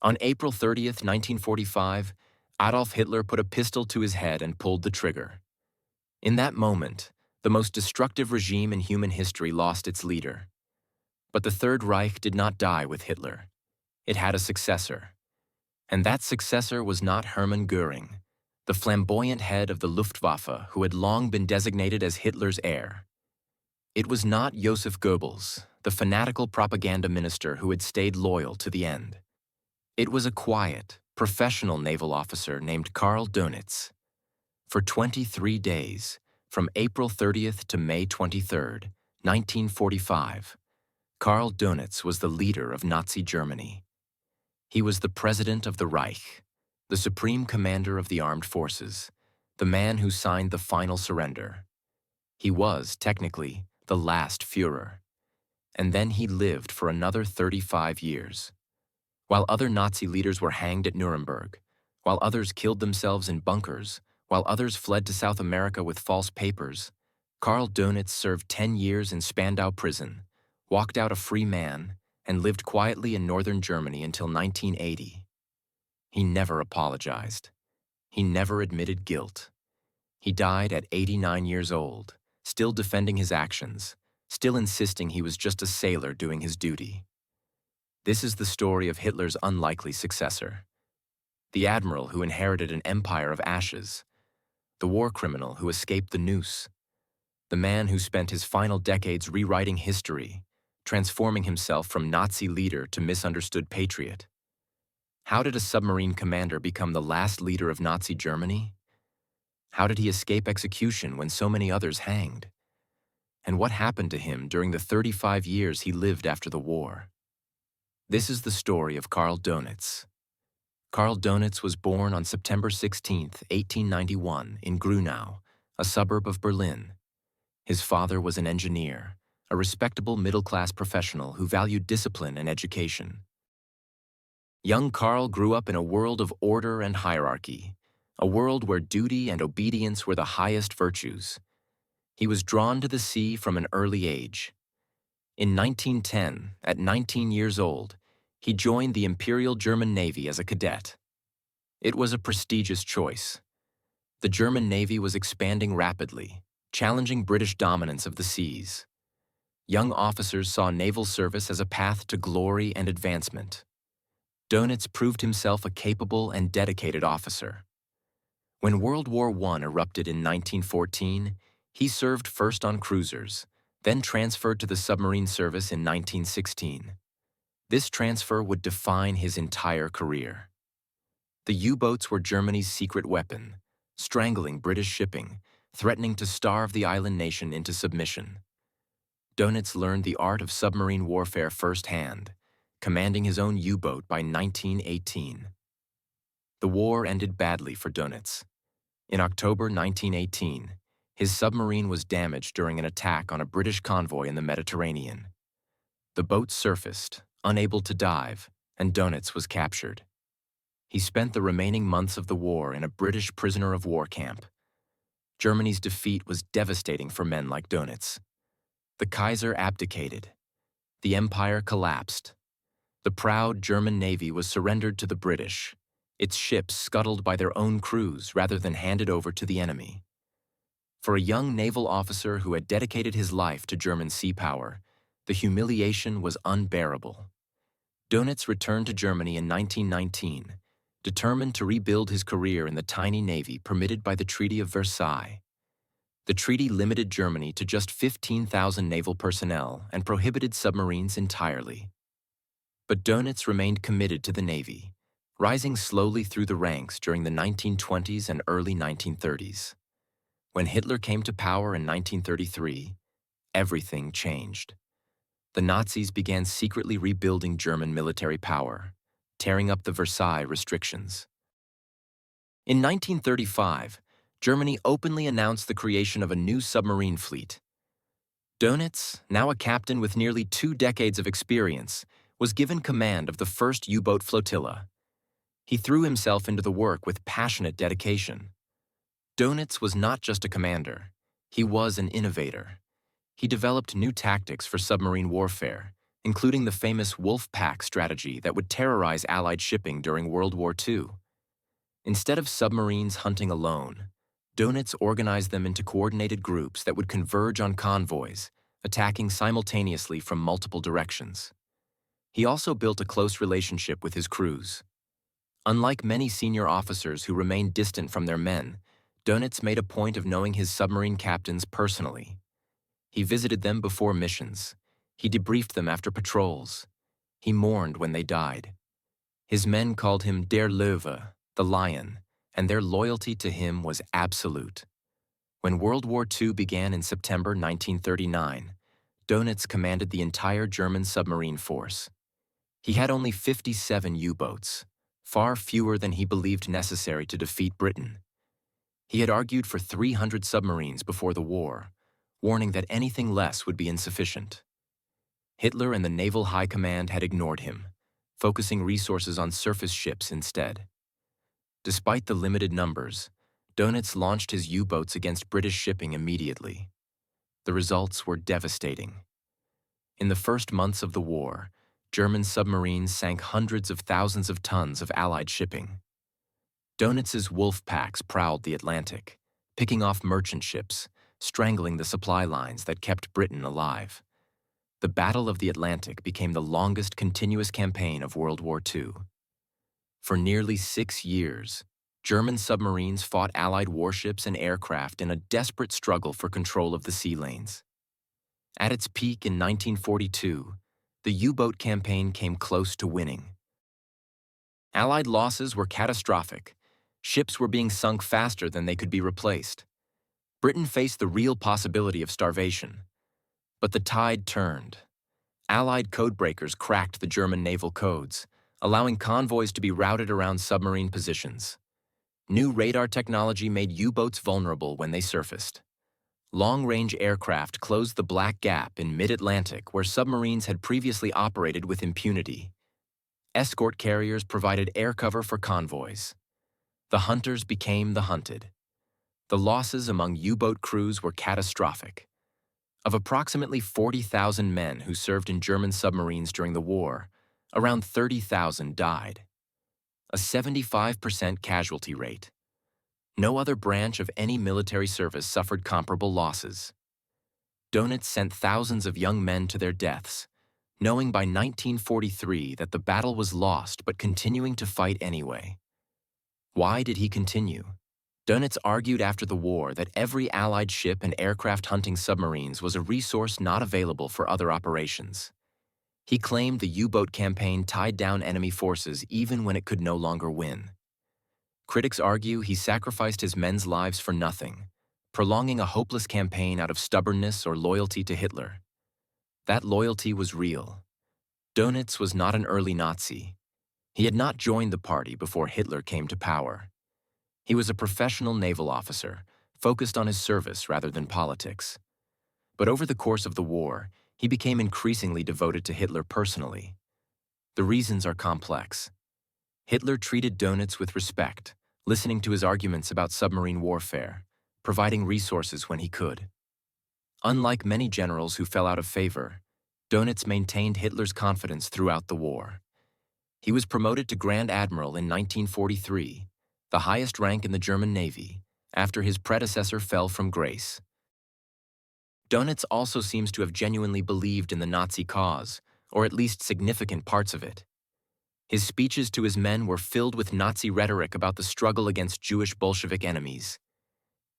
On April 30th, 1945, Adolf Hitler put a pistol to his head and pulled the trigger. In that moment, the most destructive regime in human history lost its leader. But the Third Reich did not die with Hitler. It had a successor. And that successor was not Hermann Göring, the flamboyant head of the Luftwaffe who had long been designated as Hitler's heir. It was not Joseph Goebbels, the fanatical propaganda minister who had stayed loyal to the end. It was a quiet, professional naval officer named Karl Dönitz. For 23 days, from April 30th to May 23rd, 1945, Karl Dönitz was the leader of Nazi Germany. He was the president of the Reich, the supreme commander of the armed forces, the man who signed the final surrender. He was, technically, the last Führer. And then he lived for another 35 years. While other Nazi leaders were hanged at Nuremberg, while others killed themselves in bunkers, while others fled to South America with false papers, Karl Dönitz served 10 years in Spandau prison, walked out a free man, and lived quietly in northern Germany until 1980. He never apologized. He never admitted guilt. He died at 89 years old, still defending his actions, still insisting he was just a sailor doing his duty. This is the story of Hitler's unlikely successor. The Admiral who inherited an empire of ashes. The war criminal who escaped the Noose. The man who spent his final decades rewriting history, transforming himself from Nazi leader to misunderstood patriot. How did a submarine commander become the last leader of Nazi Germany? How did he escape execution when so many others hanged? And what happened to him during the 35 years he lived after the war? This is the story of Karl Dönitz. Karl Dönitz was born on September 16, 1891, in Grunau, a suburb of Berlin. His father was an engineer, a respectable middle-class professional who valued discipline and education. Young Karl grew up in a world of order and hierarchy, a world where duty and obedience were the highest virtues. He was drawn to the sea from an early age. In 1910, at 19 years old, he joined the Imperial German Navy as a cadet. It was a prestigious choice. The German Navy was expanding rapidly, challenging British dominance of the seas. Young officers saw naval service as a path to glory and advancement. Dönitz proved himself a capable and dedicated officer. When World War I erupted in 1914, he served first on cruisers, then transferred to the submarine service in 1916. This transfer would define his entire career. The U-boats were Germany's secret weapon, strangling British shipping, threatening to starve the island nation into submission. Dönitz learned the art of submarine warfare firsthand, commanding his own U-boat by 1918. The war ended badly for Dönitz. In October 1918, his submarine was damaged during an attack on a British convoy in the Mediterranean. The boat surfaced, unable to dive, and Dönitz was captured. He spent the remaining months of the war in a British prisoner of war camp. Germany's defeat was devastating for men like Dönitz. The Kaiser abdicated. The empire collapsed. The proud German Navy was surrendered to the British, its ships scuttled by their own crews rather than handed over to the enemy. For a young naval officer who had dedicated his life to German sea power, the humiliation was unbearable. Dönitz returned to Germany in 1919, determined to rebuild his career in the tiny navy permitted by the Treaty of Versailles. The treaty limited Germany to just 15,000 naval personnel and prohibited submarines entirely. But Dönitz remained committed to the Navy, rising slowly through the ranks during the 1920s and early 1930s. When Hitler came to power in 1933, everything changed. The Nazis began secretly rebuilding German military power, tearing up the Versailles restrictions. In 1935, Germany openly announced the creation of a new submarine fleet. Dönitz, now a captain with nearly 2 decades of experience, was given command of the first U-boat flotilla. He threw himself into the work with passionate dedication. Dönitz was not just a commander, he was an innovator. He developed new tactics for submarine warfare, including the famous wolf pack strategy that would terrorize Allied shipping during World War II. Instead of submarines hunting alone, Dönitz organized them into coordinated groups that would converge on convoys, attacking simultaneously from multiple directions. He also built a close relationship with his crews. Unlike many senior officers who remained distant from their men, Dönitz made a point of knowing his submarine captains personally. He visited them before missions. He debriefed them after patrols. He mourned when they died. His men called him Der Löwe, the lion, and their loyalty to him was absolute. When World War II began in September 1939, Dönitz commanded the entire German submarine force. He had only 57 U-boats, far fewer than he believed necessary to defeat Britain. He had argued for 300 submarines before the war, warning that anything less would be insufficient. Hitler and the Naval High Command had ignored him, focusing resources on surface ships instead. Despite the limited numbers, Dönitz launched his U-boats against British shipping immediately. The results were devastating. In the first months of the war, German submarines sank hundreds of thousands of tons of Allied shipping. Dönitz's wolf packs prowled the Atlantic, picking off merchant ships, strangling the supply lines that kept Britain alive. The Battle of the Atlantic became the longest continuous campaign of World War II. For nearly 6 years, German submarines fought Allied warships and aircraft in a desperate struggle for control of the sea lanes. At its peak in 1942, the U-boat campaign came close to winning. Allied losses were catastrophic. Ships were being sunk faster than they could be replaced. Britain faced the real possibility of starvation. But the tide turned. Allied codebreakers cracked the German naval codes, allowing convoys to be routed around submarine positions. New radar technology made U-boats vulnerable when they surfaced. Long-range aircraft closed the black gap in mid-Atlantic where submarines had previously operated with impunity. Escort carriers provided air cover for convoys. The hunters became the hunted. The losses among U-boat crews were catastrophic. Of approximately 40,000 men who served in German submarines during the war, around 30,000 died. A 75% casualty rate. No other branch of any military service suffered comparable losses. Dönitz sent thousands of young men to their deaths, knowing by 1943 that the battle was lost but continuing to fight anyway. Why did he continue? Dönitz argued after the war that every Allied ship and aircraft hunting submarines was a resource not available for other operations. He claimed the U-boat campaign tied down enemy forces even when it could no longer win. Critics argue he sacrificed his men's lives for nothing, prolonging a hopeless campaign out of stubbornness or loyalty to Hitler. That loyalty was real. Dönitz was not an early Nazi. He had not joined the party before Hitler came to power. He was a professional naval officer, focused on his service rather than politics. But over the course of the war, he became increasingly devoted to Hitler personally. The reasons are complex. Hitler treated Dönitz with respect, listening to his arguments about submarine warfare, providing resources when he could. Unlike many generals who fell out of favor, Dönitz maintained Hitler's confidence throughout the war. He was promoted to Grand Admiral in 1943, the highest rank in the German Navy, after his predecessor fell from grace. Dönitz also seems to have genuinely believed in the Nazi cause, or at least significant parts of it. His speeches to his men were filled with Nazi rhetoric about the struggle against Jewish Bolshevik enemies.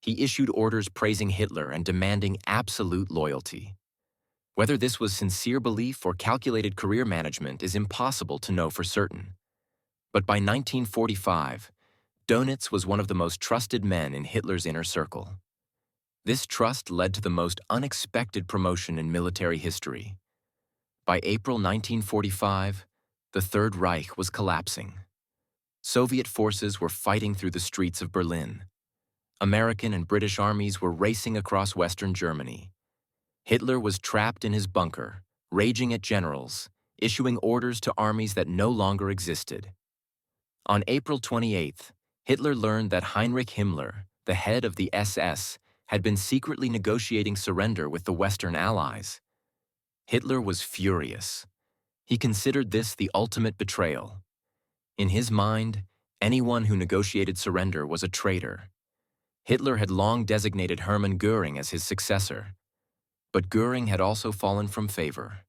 He issued orders praising Hitler and demanding absolute loyalty. Whether this was sincere belief or calculated career management is impossible to know for certain. But by 1945, Dönitz was one of the most trusted men in Hitler's inner circle. This trust led to the most unexpected promotion in military history. By April 1945, the Third Reich was collapsing. Soviet forces were fighting through the streets of Berlin. American and British armies were racing across Western Germany. Hitler was trapped in his bunker, raging at generals, issuing orders to armies that no longer existed. On April 28th, Hitler learned that Heinrich Himmler, the head of the SS, had been secretly negotiating surrender with the Western Allies. Hitler was furious. He considered this the ultimate betrayal. In his mind, anyone who negotiated surrender was a traitor. Hitler had long designated Hermann Göring as his successor, but Göring had also fallen from favor.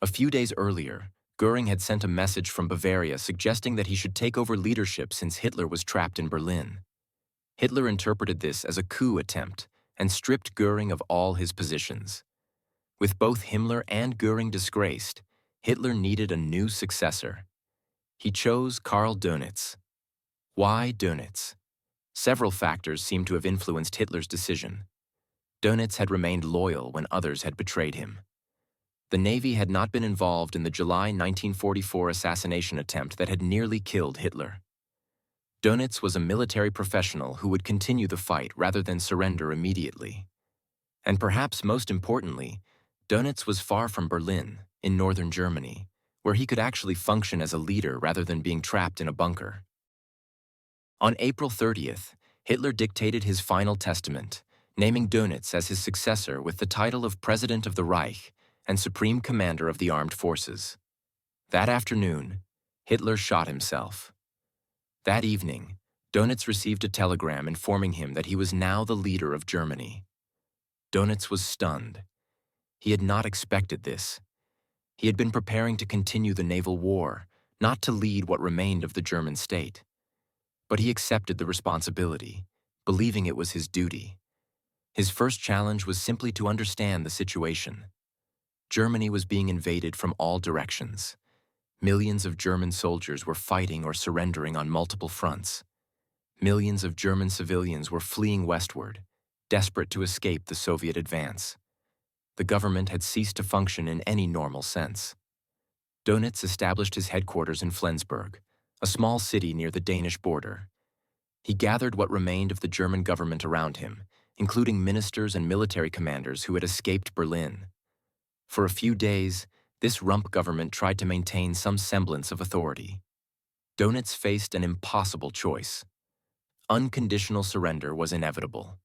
A few days earlier, Göring had sent a message from Bavaria suggesting that he should take over leadership since Hitler was trapped in Berlin. Hitler interpreted this as a coup attempt and stripped Göring of all his positions. With both Himmler and Göring disgraced, Hitler needed a new successor. He chose Karl Dönitz. Why Dönitz? Several factors seem to have influenced Hitler's decision. Dönitz had remained loyal when others had betrayed him. The Navy had not been involved in the July 1944 assassination attempt that had nearly killed Hitler. Dönitz was a military professional who would continue the fight rather than surrender immediately. And perhaps most importantly, Dönitz was far from Berlin, in northern Germany, where he could actually function as a leader rather than being trapped in a bunker. On April 30th, Hitler dictated his final testament, naming Dönitz as his successor with the title of President of the Reich and Supreme Commander of the Armed Forces. That afternoon, Hitler shot himself. That evening, Dönitz received a telegram informing him that he was now the leader of Germany. Dönitz was stunned. He had not expected this. He had been preparing to continue the naval war, not to lead what remained of the German state. But he accepted the responsibility, believing it was his duty. His first challenge was simply to understand the situation. Germany was being invaded from all directions. Millions of German soldiers were fighting or surrendering on multiple fronts. Millions of German civilians were fleeing westward, desperate to escape the Soviet advance. The government had ceased to function in any normal sense. Dönitz established his headquarters in Flensburg, a small city near the Danish border. He gathered what remained of the German government around him, including ministers and military commanders who had escaped Berlin. For a few days, this rump government tried to maintain some semblance of authority. Dönitz faced an impossible choice. Unconditional surrender was inevitable.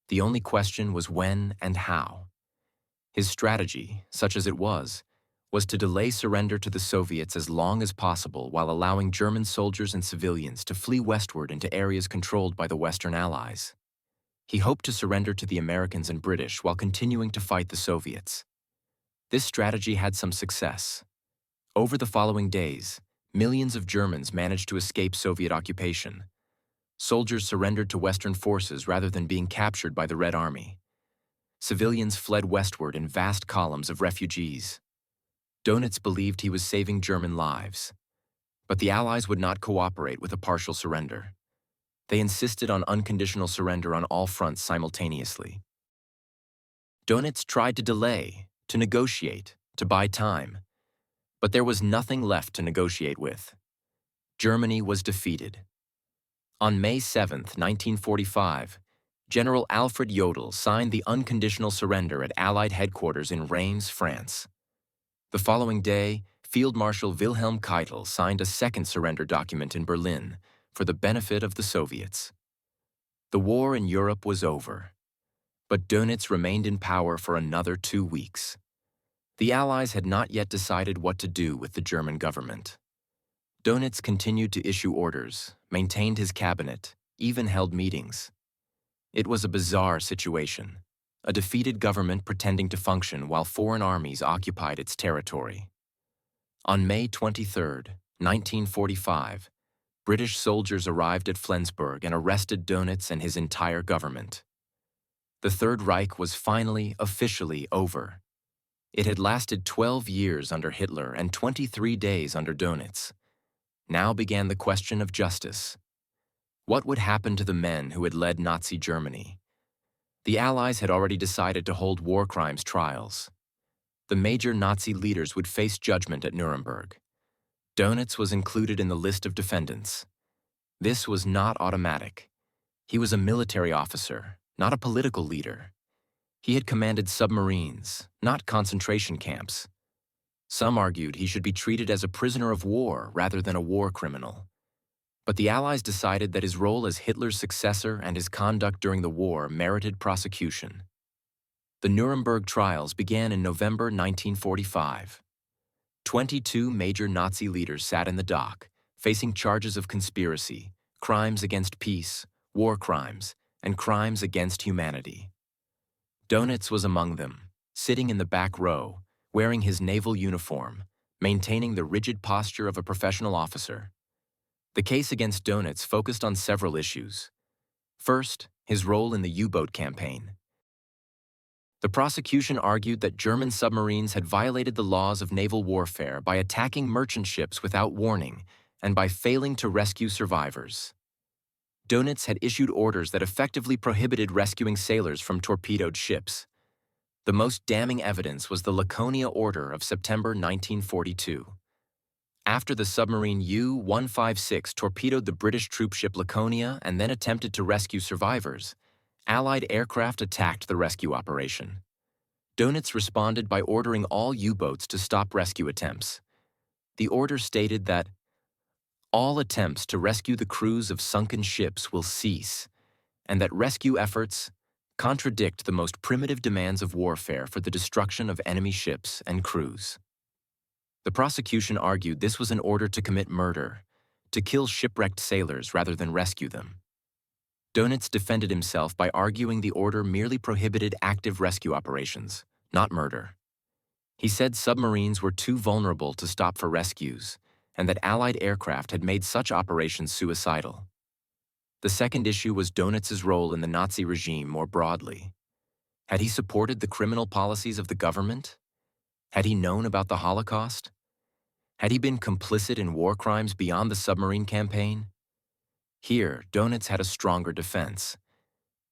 The only question was when and how. His strategy, such as it was to delay surrender to the Soviets as long as possible while allowing German soldiers and civilians to flee westward into areas controlled by the Western Allies. He hoped to surrender to the Americans and British while continuing to fight the Soviets. This strategy had some success. Over the following days, millions of Germans managed to escape Soviet occupation. Soldiers surrendered to Western forces rather than being captured by the Red Army. Civilians fled westward in vast columns of refugees. Dönitz believed he was saving German lives. But the Allies would not cooperate with a partial surrender. They insisted on unconditional surrender on all fronts simultaneously. Dönitz tried to delay, to negotiate, to buy time. But there was nothing left to negotiate with. Germany was defeated. On May 7, 1945, General Alfred Jodl signed the unconditional surrender at Allied headquarters in Reims, France. The following day, Field Marshal Wilhelm Keitel signed a second surrender document in Berlin for the benefit of the Soviets. The war in Europe was over, but Dönitz remained in power for another 2 weeks. The Allies had not yet decided what to do with the German government. Dönitz continued to issue orders, maintained his cabinet, even held meetings. It was a bizarre situation, a defeated government pretending to function while foreign armies occupied its territory. On May 23, 1945, British soldiers arrived at Flensburg and arrested Dönitz and his entire government. The Third Reich was finally, officially over. It had lasted 12 years under Hitler and 23 days under Dönitz. Now began the question of justice. What would happen to the men who had led Nazi Germany? The Allies had already decided to hold war crimes trials. The major Nazi leaders would face judgment at Nuremberg. Dönitz was included in the list of defendants. This was not automatic. He was a military officer, not a political leader. He had commanded submarines, not concentration camps. Some argued he should be treated as a prisoner of war rather than a war criminal. But the Allies decided that his role as Hitler's successor and his conduct during the war merited prosecution. The Nuremberg trials began in November 1945. 22 major Nazi leaders sat in the dock, facing charges of conspiracy, crimes against peace, war crimes, and crimes against humanity. Dönitz was among them, sitting in the back row, wearing his naval uniform, maintaining the rigid posture of a professional officer. The case against Dönitz focused on several issues. First, his role in the U-boat campaign. The prosecution argued that German submarines had violated the laws of naval warfare by attacking merchant ships without warning and by failing to rescue survivors. Dönitz had issued orders that effectively prohibited rescuing sailors from torpedoed ships. The most damning evidence was the Laconia Order of September 1942. After the submarine U-156 torpedoed the British troopship Laconia and then attempted to rescue survivors, Allied aircraft attacked the rescue operation. Dönitz responded by ordering all U-boats to stop rescue attempts. The order stated that all attempts to rescue the crews of sunken ships will cease, and that rescue efforts contradict the most primitive demands of warfare for the destruction of enemy ships and crews. The prosecution argued this was an order to commit murder, to kill shipwrecked sailors rather than rescue them. Dönitz defended himself by arguing the order merely prohibited active rescue operations, not murder. He said submarines were too vulnerable to stop for rescues, and that Allied aircraft had made such operations suicidal. The second issue was Dönitz's role in the Nazi regime more broadly. Had he supported the criminal policies of the government? Had he known about the Holocaust? Had he been complicit in war crimes beyond the submarine campaign? Here, Dönitz had a stronger defense.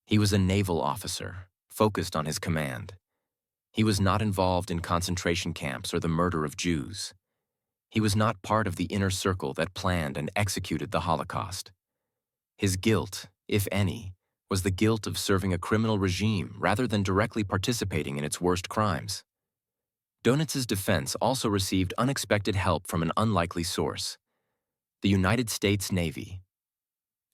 He was a naval officer, focused on his command. He was not involved in concentration camps or the murder of Jews. He was not part of the inner circle that planned and executed the Holocaust. His guilt, if any, was the guilt of serving a criminal regime rather than directly participating in its worst crimes. Dönitz's defense also received unexpected help from an unlikely source: the United States Navy.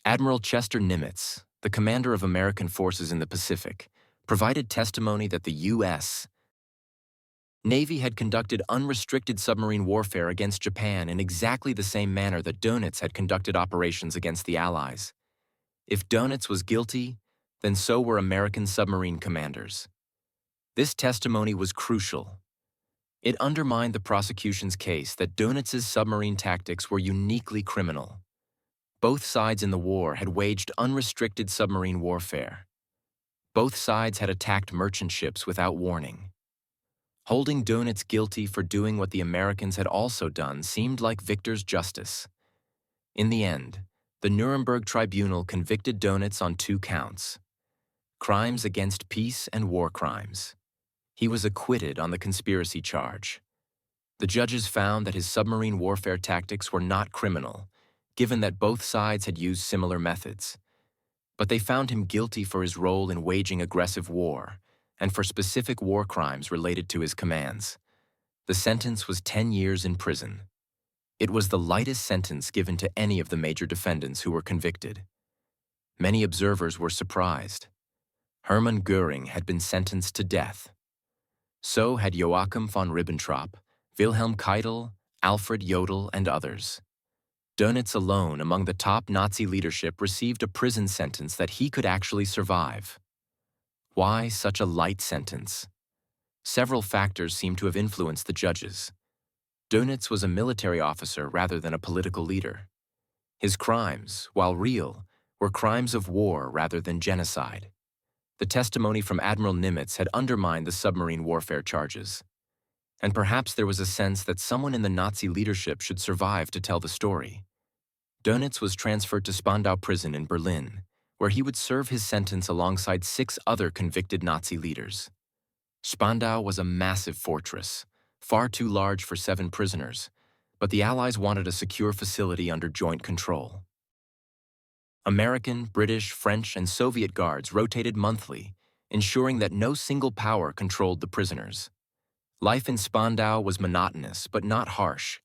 Admiral Chester Nimitz, the commander of American forces in the Pacific, provided testimony that the U.S. Navy had conducted unrestricted submarine warfare against Japan in exactly the same manner that Dönitz had conducted operations against the Allies. If Dönitz was guilty, then so were American submarine commanders. This testimony was crucial. It undermined the prosecution's case that Dönitz's submarine tactics were uniquely criminal. Both sides in the war had waged unrestricted submarine warfare. Both sides had attacked merchant ships without warning. Holding Dönitz guilty for doing what the Americans had also done seemed like victor's justice. In the end, the Nuremberg tribunal convicted Dönitz on 2 counts: crimes against peace and war crimes. He was acquitted on the conspiracy charge. The judges found that his submarine warfare tactics were not criminal, given that both sides had used similar methods. But they found him guilty for his role in waging aggressive war and for specific war crimes related to his commands. The sentence was 10 years in prison. It was the lightest sentence given to any of the major defendants who were convicted. Many observers were surprised. Hermann Göring had been sentenced to death. So had Joachim von Ribbentrop, Wilhelm Keitel, Alfred Jodl, and others. Dönitz alone, among the top Nazi leadership, received a prison sentence that he could actually survive. Why such a light sentence? Several factors seem to have influenced the judges. Dönitz was a military officer rather than a political leader. His crimes, while real, were crimes of war rather than genocide. The testimony from Admiral Nimitz had undermined the submarine warfare charges. And perhaps there was a sense that someone in the Nazi leadership should survive to tell the story. Dönitz was transferred to Spandau prison in Berlin, where he would serve his sentence alongside 6 other convicted Nazi leaders. Spandau was a massive fortress, far too large for 7 prisoners, but the Allies wanted a secure facility under joint control. American, British, French, and Soviet guards rotated monthly, ensuring that no single power controlled the prisoners. Life in Spandau was monotonous but not harsh.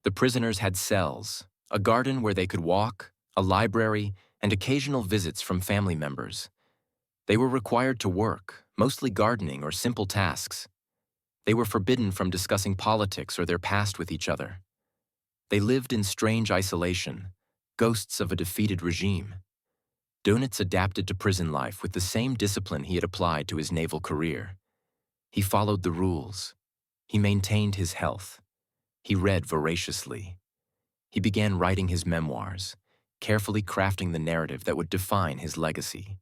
The prisoners had cells, a garden where they could walk, a library, and occasional visits from family members. They were required to work, mostly gardening or simple tasks. They were forbidden from discussing politics or their past with each other. They lived in strange isolation, ghosts of a defeated regime. Dönitz adapted to prison life with the same discipline he had applied to his naval career. He followed the rules. He maintained his health. He read voraciously. He began writing his memoirs, carefully crafting the narrative that would define his legacy.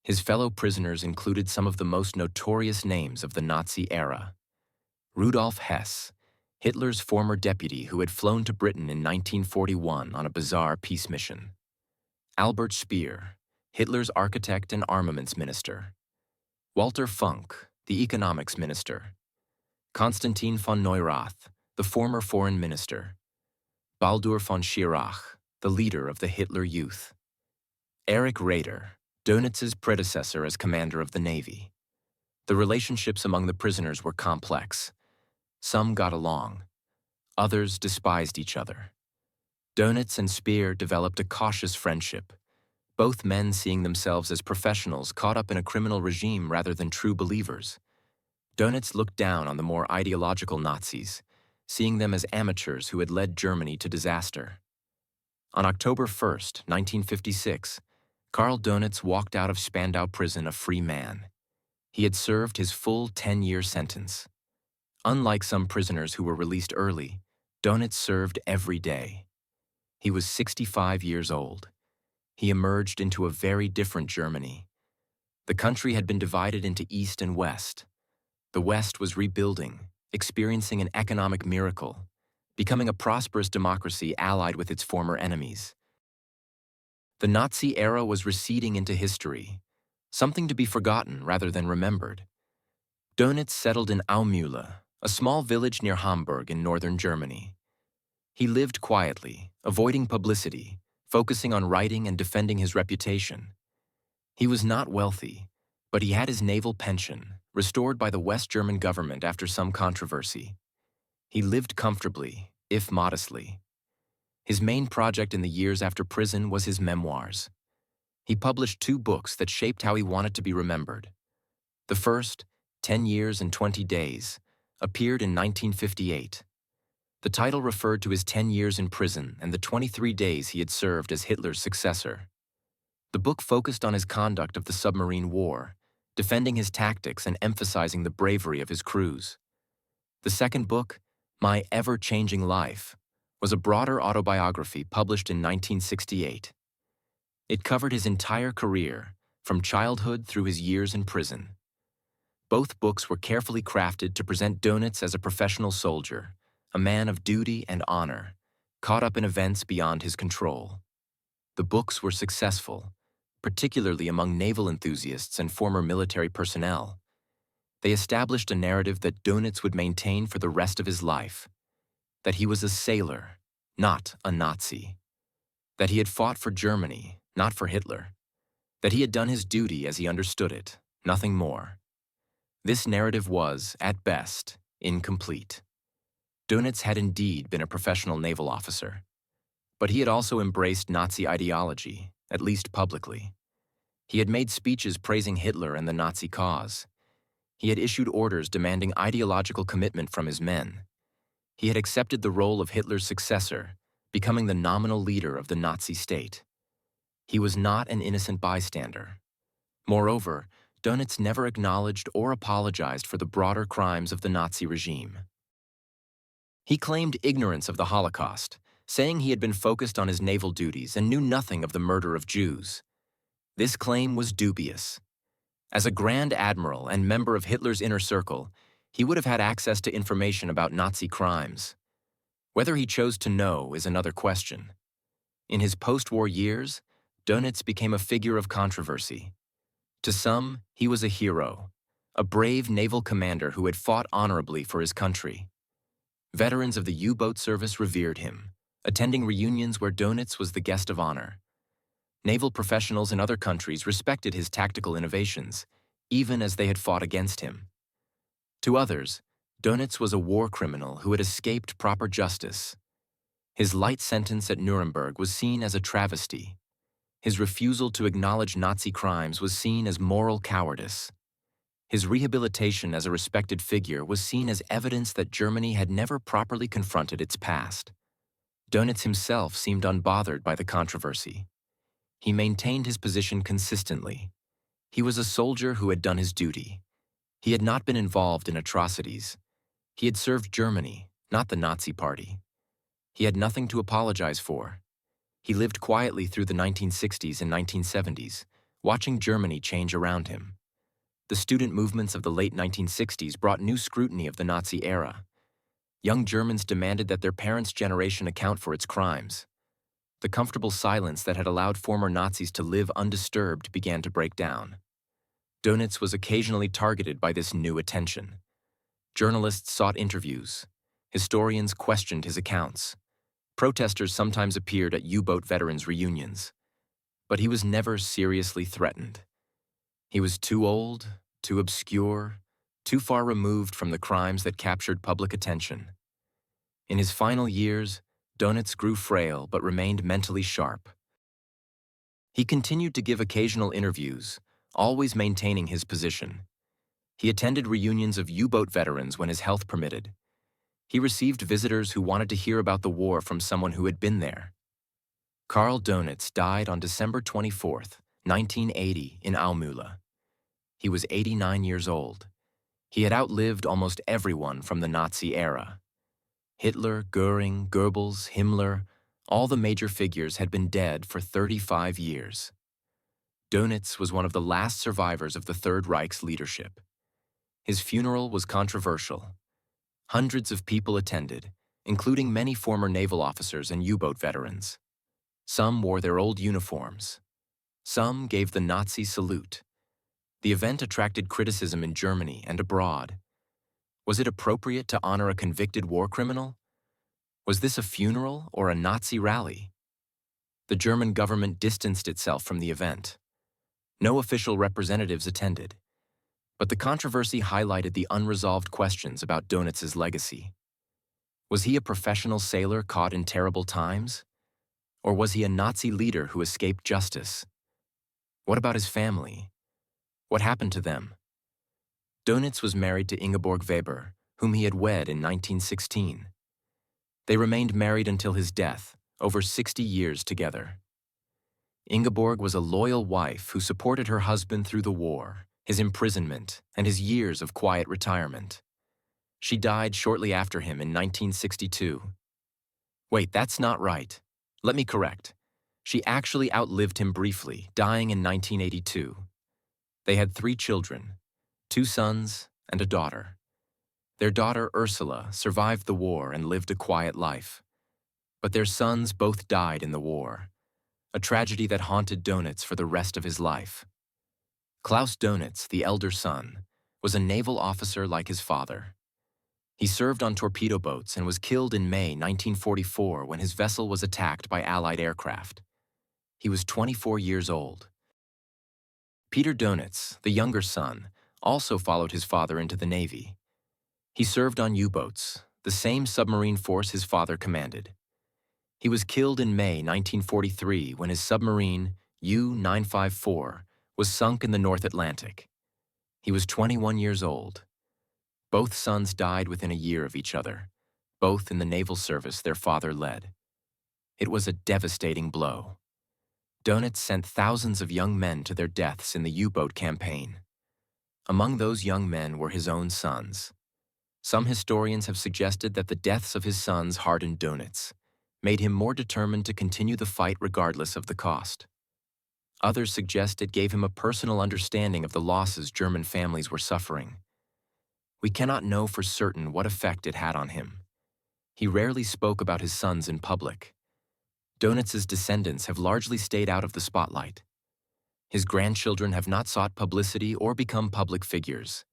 His fellow prisoners included some of the most notorious names of the Nazi era. Rudolf Hess, Hitler's former deputy who had flown to Britain in 1941 on a bizarre peace mission. Albert Speer, Hitler's architect and armaments minister. Walter Funk, the economics minister. Konstantin von Neurath, the former foreign minister. Baldur von Schirach, the leader of the Hitler Youth. Erich Raeder, Dönitz's predecessor as commander of the Navy. The relationships among the prisoners were complex. Some got along. Others despised each other. Dönitz and Speer developed a cautious friendship, both men seeing themselves as professionals caught up in a criminal regime rather than true believers. Dönitz looked down on the more ideological Nazis, seeing them as amateurs who had led Germany to disaster. On October 1st, 1956, Karl Dönitz walked out of Spandau prison a free man. He had served his full 10-year sentence. Unlike some prisoners who were released early, Dönitz served every day. He was 65 years old. He emerged into a very different Germany. The country had been divided into East and West. The West was rebuilding, experiencing an economic miracle, becoming a prosperous democracy allied with its former enemies. The Nazi era was receding into history, something to be forgotten rather than remembered. Dönitz settled in Aumühle, a small village near Hamburg in northern Germany. He lived quietly, avoiding publicity, focusing on writing and defending his reputation. He was not wealthy, but he had his naval pension, restored by the West German government after some controversy. He lived comfortably, if modestly. His main project in the years after prison was his memoirs. He published 2 books that shaped how he wanted to be remembered. The first, 10 Years and 20 Days, appeared in 1958. The title referred to his 10 years in prison and the 23 days he had served as Hitler's successor. The book focused on his conduct of the submarine war, defending his tactics and emphasizing the bravery of his crews. The second book, My Ever-Changing Life, was a broader autobiography published in 1968. It covered his entire career, from childhood through his years in prison. Both books were carefully crafted to present Dönitz as a professional soldier, a man of duty and honor, caught up in events beyond his control. The books were successful, particularly among naval enthusiasts and former military personnel. They established a narrative that Dönitz would maintain for the rest of his life, that he was a sailor, not a Nazi, that he had fought for Germany, not for Hitler, that he had done his duty as he understood it, nothing more. This narrative was, at best, incomplete. Dönitz had indeed been a professional naval officer, but he had also embraced Nazi ideology, at least publicly. He had made speeches praising Hitler and the Nazi cause. He had issued orders demanding ideological commitment from his men. He had accepted the role of Hitler's successor, becoming the nominal leader of the Nazi state. He was not an innocent bystander. Moreover, Dönitz never acknowledged or apologized for the broader crimes of the Nazi regime. He claimed ignorance of the Holocaust, saying he had been focused on his naval duties and knew nothing of the murder of Jews. This claim was dubious. As a Grand Admiral and member of Hitler's inner circle, he would have had access to information about Nazi crimes. Whether he chose to know is another question. In his post-war years, Dönitz became a figure of controversy. To some, he was a hero, a brave naval commander who had fought honorably for his country. Veterans of the U-boat service revered him, attending reunions where Dönitz was the guest of honor. Naval professionals in other countries respected his tactical innovations, even as they had fought against him. To others, Dönitz was a war criminal who had escaped proper justice. His light sentence at Nuremberg was seen as a travesty. His refusal to acknowledge Nazi crimes was seen as moral cowardice. His rehabilitation as a respected figure was seen as evidence that Germany had never properly confronted its past. Dönitz himself seemed unbothered by the controversy. He maintained his position consistently. He was a soldier who had done his duty. He had not been involved in atrocities. He had served Germany, not the Nazi Party. He had nothing to apologize for. He lived quietly through the 1960s and 1970s, watching Germany change around him. The student movements of the late 1960s brought new scrutiny of the Nazi era. Young Germans demanded that their parents' generation account for its crimes. The comfortable silence that had allowed former Nazis to live undisturbed began to break down. Dönitz was occasionally targeted by this new attention. Journalists sought interviews. Historians questioned his accounts. Protesters sometimes appeared at U-boat veterans' reunions. But he was never seriously threatened. He was too old, too obscure, too far removed from the crimes that captured public attention. In his final years, Dönitz grew frail but remained mentally sharp. He continued to give occasional interviews, always maintaining his position. He attended reunions of U-boat veterans when his health permitted. He received visitors who wanted to hear about the war from someone who had been there. Karl Dönitz died on December 24, 1980, in Aumühle. He was 89 years old. He had outlived almost everyone from the Nazi era. Hitler, Göring, Goebbels, Himmler, all the major figures had been dead for 35 years. Dönitz was one of the last survivors of the Third Reich's leadership. His funeral was controversial. Hundreds of people attended, including many former naval officers and U-boat veterans. Some wore their old uniforms. Some gave the Nazi salute. The event attracted criticism in Germany and abroad. Was it appropriate to honor a convicted war criminal? Was this a funeral or a Nazi rally? The German government distanced itself from the event. No official representatives attended. But the controversy highlighted the unresolved questions about Dönitz's legacy. Was he a professional sailor caught in terrible times? Or was he a Nazi leader who escaped justice? What about his family? What happened to them? Dönitz was married to Ingeborg Weber, whom he had wed in 1916. They remained married until his death, over 60 years together. Ingeborg was a loyal wife who supported her husband through the war, his imprisonment, and his years of quiet retirement. She died shortly after him in 1962. Wait, that's not right. Let me correct. She actually outlived him briefly, dying in 1982. They had 3 children, 2 sons and a daughter. Their daughter, Ursula, survived the war and lived a quiet life. But their sons both died in the war, a tragedy that haunted Dönitz for the rest of his life. Klaus Dönitz, the elder son, was a naval officer like his father. He served on torpedo boats and was killed in May 1944 when his vessel was attacked by Allied aircraft. He was 24 years old. Peter Dönitz, the younger son, also followed his father into the Navy. He served on U-boats, the same submarine force his father commanded. He was killed in May 1943 when his submarine, U-954, was sunk in the North Atlantic. He was 21 years old. Both sons died within a year of each other, both in the naval service their father led. It was a devastating blow. Dönitz sent thousands of young men to their deaths in the U-boat campaign. Among those young men were his own sons. Some historians have suggested that the deaths of his sons hardened Dönitz, made him more determined to continue the fight regardless of the cost. Others suggest it gave him a personal understanding of the losses German families were suffering. We cannot know for certain what effect it had on him. He rarely spoke about his sons in public. Dönitz's descendants have largely stayed out of the spotlight. His grandchildren have not sought publicity or become public figures.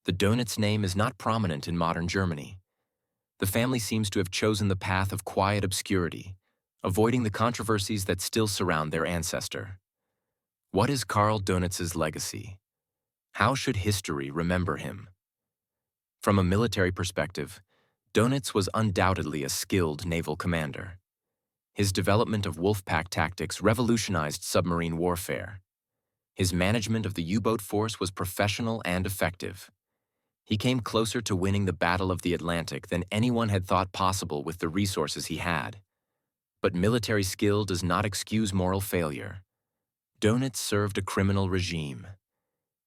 The Dönitz name is not prominent in modern Germany. The family seems to have chosen the path of quiet obscurity, avoiding the controversies that still surround their ancestor. What is Karl Dönitz's legacy? How should history remember him? From a military perspective, Dönitz was undoubtedly a skilled naval commander. His development of wolfpack tactics revolutionized submarine warfare. His management of the U-boat force was professional and effective. He came closer to winning the Battle of the Atlantic than anyone had thought possible with the resources he had. But military skill does not excuse moral failure. Dönitz served a criminal regime.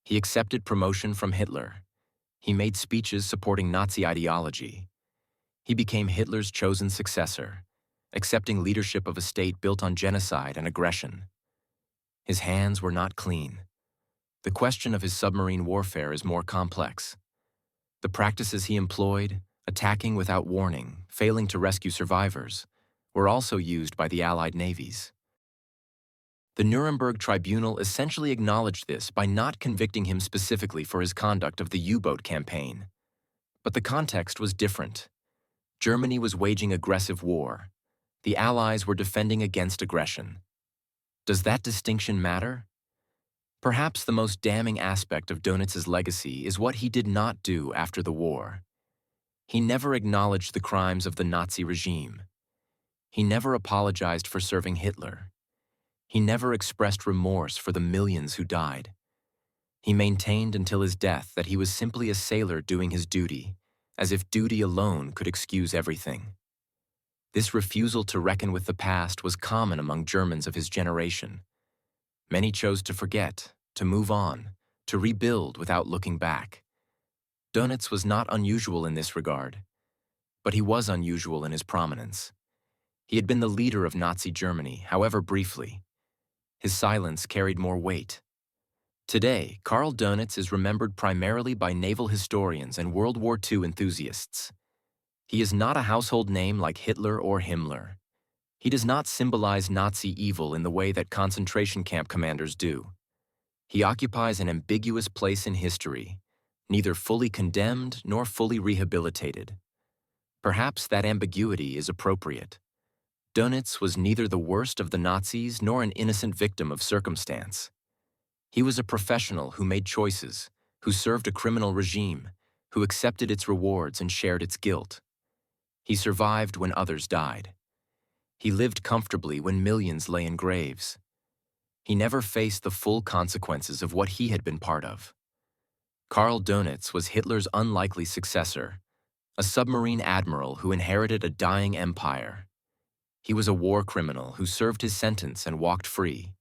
He accepted promotion from Hitler. He made speeches supporting Nazi ideology. He became Hitler's chosen successor, accepting leadership of a state built on genocide and aggression. His hands were not clean. The question of his submarine warfare is more complex. The practices he employed, attacking without warning, failing to rescue survivors, were also used by the Allied navies. The Nuremberg tribunal essentially acknowledged this by not convicting him specifically for his conduct of the U-boat campaign. But the context was different. Germany was waging aggressive war. The Allies were defending against aggression. Does that distinction matter? Perhaps the most damning aspect of Dönitz's legacy is what he did not do after the war. He never acknowledged the crimes of the Nazi regime. He never apologized for serving Hitler. He never expressed remorse for the millions who died. He maintained until his death that he was simply a sailor doing his duty, as if duty alone could excuse everything. This refusal to reckon with the past was common among Germans of his generation. Many chose to forget, to move on, to rebuild without looking back. Dönitz was not unusual in this regard, but he was unusual in his prominence. He had been the leader of Nazi Germany, however briefly. His silence carried more weight. Today, Karl Dönitz is remembered primarily by naval historians and World War II enthusiasts. He is not a household name like Hitler or Himmler. He does not symbolize Nazi evil in the way that concentration camp commanders do. He occupies an ambiguous place in history, neither fully condemned nor fully rehabilitated. Perhaps that ambiguity is appropriate. Dönitz was neither the worst of the Nazis nor an innocent victim of circumstance. He was a professional who made choices, who served a criminal regime, who accepted its rewards and shared its guilt. He survived when others died. He lived comfortably when millions lay in graves. He never faced the full consequences of what he had been part of. Karl Dönitz was Hitler's unlikely successor, a submarine admiral who inherited a dying empire. He was a war criminal who served his sentence and walked free.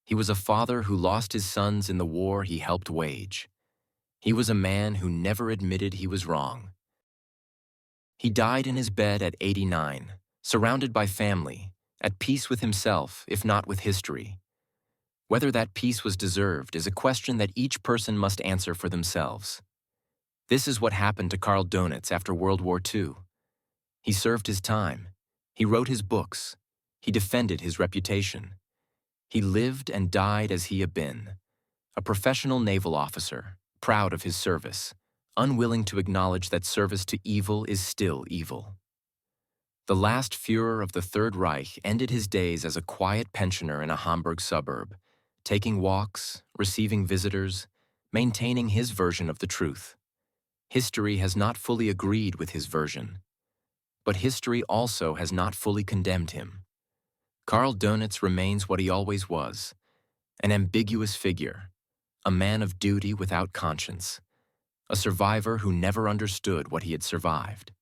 He was a father who lost his sons in the war he helped wage. He was a man who never admitted he was wrong. He died in his bed at 89, surrounded by family, at peace with himself, if not with history. Whether that peace was deserved is a question that each person must answer for themselves. This is what happened to Karl Dönitz after World War II. He served his time. He wrote his books. He defended his reputation. He lived and died as he had been, a professional naval officer, proud of his service, unwilling to acknowledge that service to evil is still evil. The last Führer of the Third Reich ended his days as a quiet pensioner in a Hamburg suburb, taking walks, receiving visitors, maintaining his version of the truth. History has not fully agreed with his version, but history also has not fully condemned him. Karl Dönitz remains what he always was, an ambiguous figure, a man of duty without conscience, a survivor who never understood what he had survived.